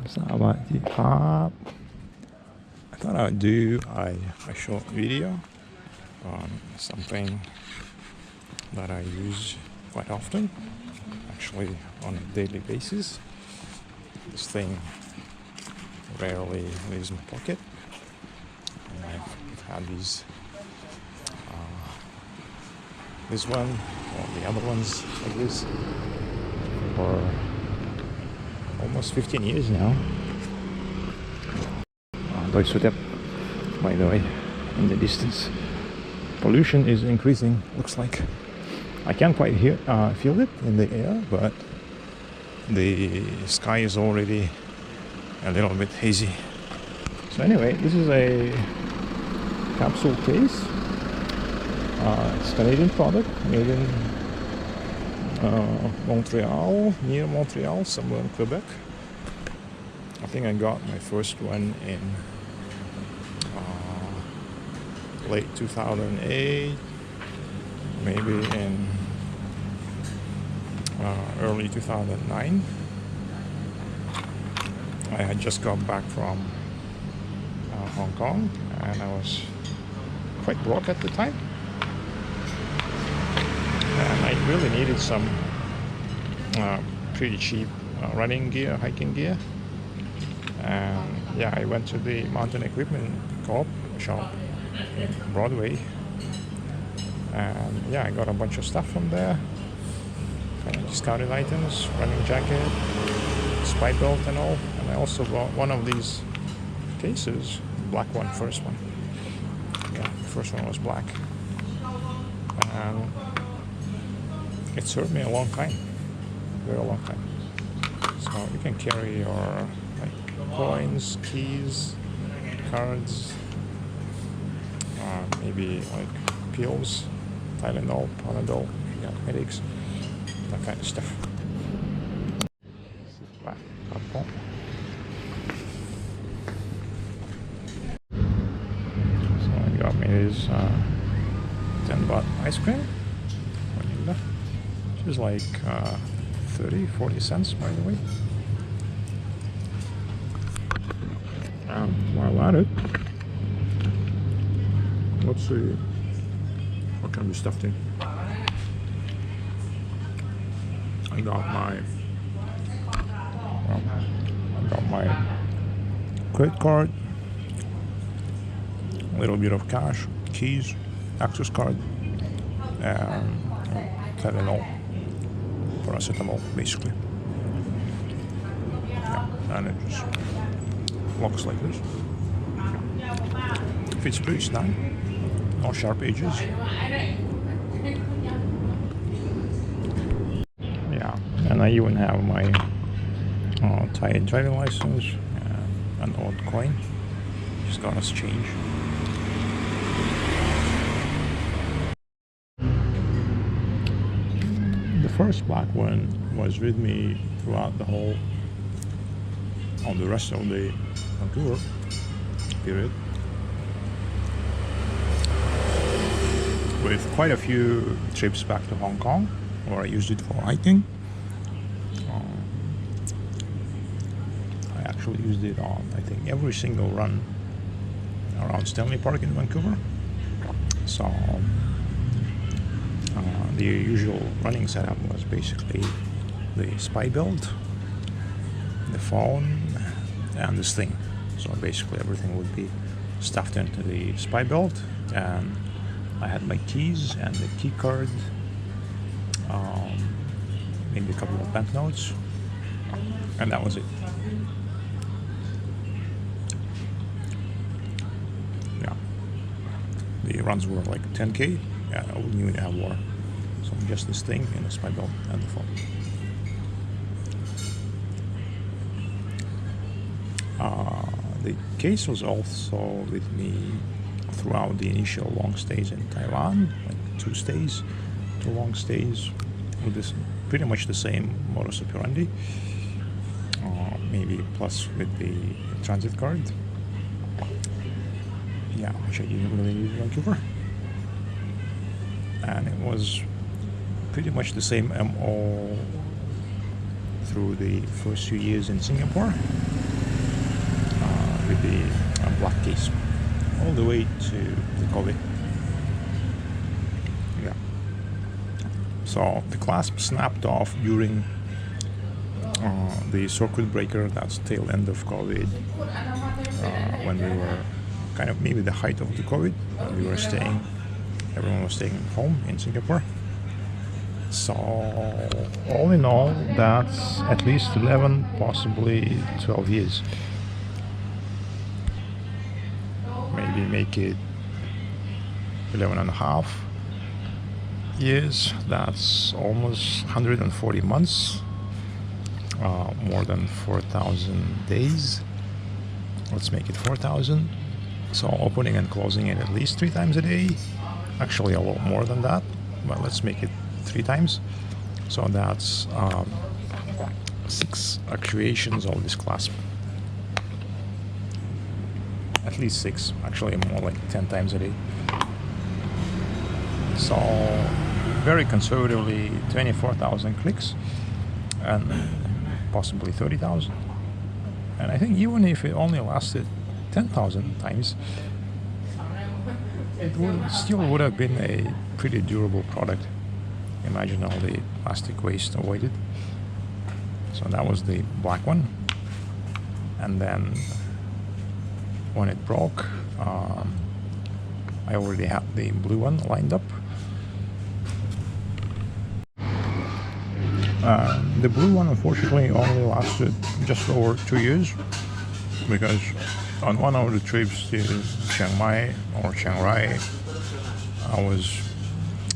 Sawadee-krap. I thought I would do a short video on something that I use quite often, actually on a daily basis. This thing rarely leaves my pocket. And I've had these, this one or the other ones like this for almost 15 years now. Deutsche, by the way, in the distance. Pollution is increasing, looks like. I can't quite feel it in the air, but the sky is already a little bit hazy. So anyway, this is a capsule case. It's a Canadian product, made in Montreal, near Montreal, somewhere in Quebec. I think I got my first one in late 2008, maybe in early 2009. I had just got back from Hong Kong, and I was quite broke at the time, and I really needed some pretty cheap running gear, hiking gear. And yeah, I went to the mountain equipment co-op shop in Broadway, and yeah, I got a bunch of stuff from there, kind of discounted items, running jacket, spike belt and all. And I also bought one of these cases, black one, first one. Yeah, the first one was black, and it served me a long time, very long time. So you can carry your coins, keys, cards, maybe like pills, Tylenol, Panadol, if you got headaches, that kind of stuff. So I got me this 10 baht ice cream, which is like 30-40 cents, by the way. While at it, let's see what can be stuffed in. I got my credit card, a little bit of cash, keys, access card, and Tylenol, paracetamol, basically. Yeah, and it just looks like this. Fits pretty snug, no sharp edges. Yeah, and I even have my Thai driving license, an old coin, just got us change. The first black one was with me throughout the whole, on the rest of the Vancouver period, with quite a few trips back to Hong Kong, where I used it for hiking. I actually used it on, I think, every single run around Stanley Park in Vancouver. So the usual running setup was basically the spy belt, the phone, and this thing. So basically everything would be stuffed into the spy belt, and I had my keys and the key card, maybe a couple of banknotes, and that was it. Yeah, the runs were like 10K. Yeah, I wouldn't even have more. So just this thing and a spy belt and the phone. The case was also with me throughout the initial long stays in Thailand, like 2 stays, 2 long stays, with this pretty much the same modus operandi, maybe plus with the transit card. Yeah, which I didn't really use in Vancouver. And it was pretty much the same MO through the first few years in Singapore. with the black case all the way to the COVID. Yeah. So the clasp snapped off during the circuit breaker. That's tail end of COVID, when we were kind of maybe the height of the COVID, when we were staying, everyone was staying home in Singapore. So all in all, that's at least 11, possibly 12 years. Maybe make it 11 and a half years. That's almost 140 months, more than 4,000 days. Let's make it 4,000. So opening and closing it at least 3 times a day. Actually a lot more than that, but let's make it 3 times. So that's 6 actuations of this clasp. At least 6, actually more like 10 times a day. So very conservatively 24,000 clicks and possibly 30,000. And I think even if it only lasted 10,000 times, it still would have been a pretty durable product. Imagine all the plastic waste avoided. So that was the black one. And then when it broke, I already had the blue one lined up. The blue one unfortunately only lasted just over 2 years, because on one of the trips to Chiang Mai or Chiang Rai, I was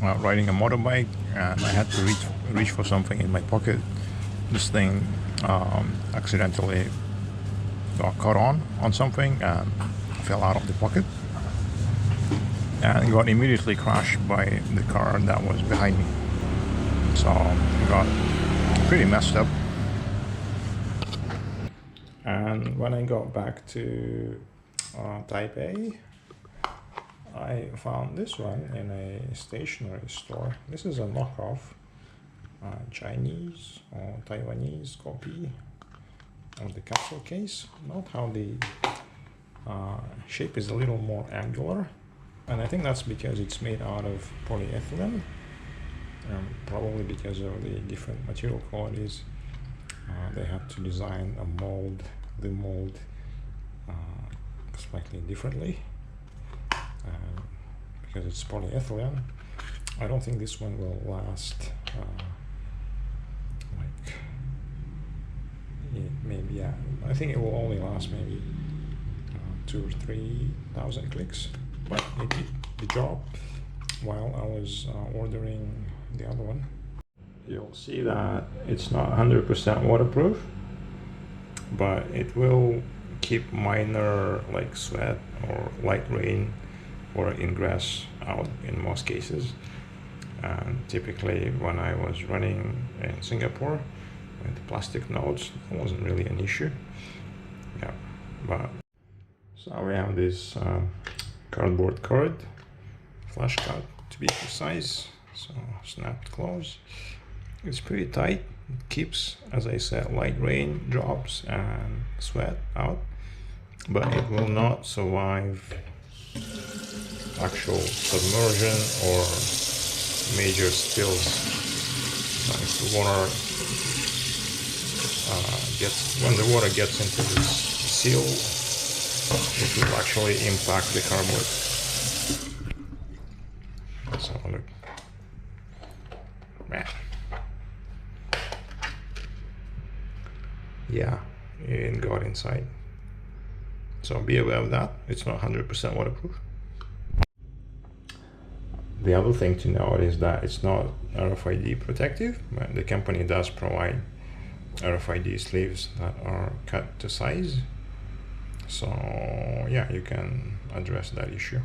riding a motorbike and I had to reach for something in my pocket. This thing accidentally got caught on something and fell out of the pocket and got immediately crashed by the car that was behind me. So it got pretty messed up. And when I got back to Taipei, I found this one in a stationery store. This is a knockoff Chinese or Taiwanese copy of the Capsul Case. Note how the shape is a little more angular, and I think that's because it's made out of polyethylene, probably because of the different material qualities. They had to design the mold slightly differently, because it's polyethylene. I don't think this one will last I think it will only last maybe 2,000 or 3,000 clicks, but it did the job while I was ordering the other one. You'll see that it's not 100% waterproof, but it will keep minor like sweat or light rain or ingress out in most cases. And typically when I was running in Singapore with plastic notes, it wasn't really an issue. Yeah, but so we have this cardboard cord, flash cut to be precise, so snapped close. It's pretty tight. It keeps, as I said, light rain drops and sweat out, but it will not survive actual submersion or major spills. So if the water when the water gets into this seal, it will actually impact the cardboard. Let's have a look. Yeah, it got inside. So be aware of that. It's not 100% waterproof. The other thing to note is that it's not RFID protective, but the company does provide RFID sleeves that are cut to size. So yeah, you can address that issue.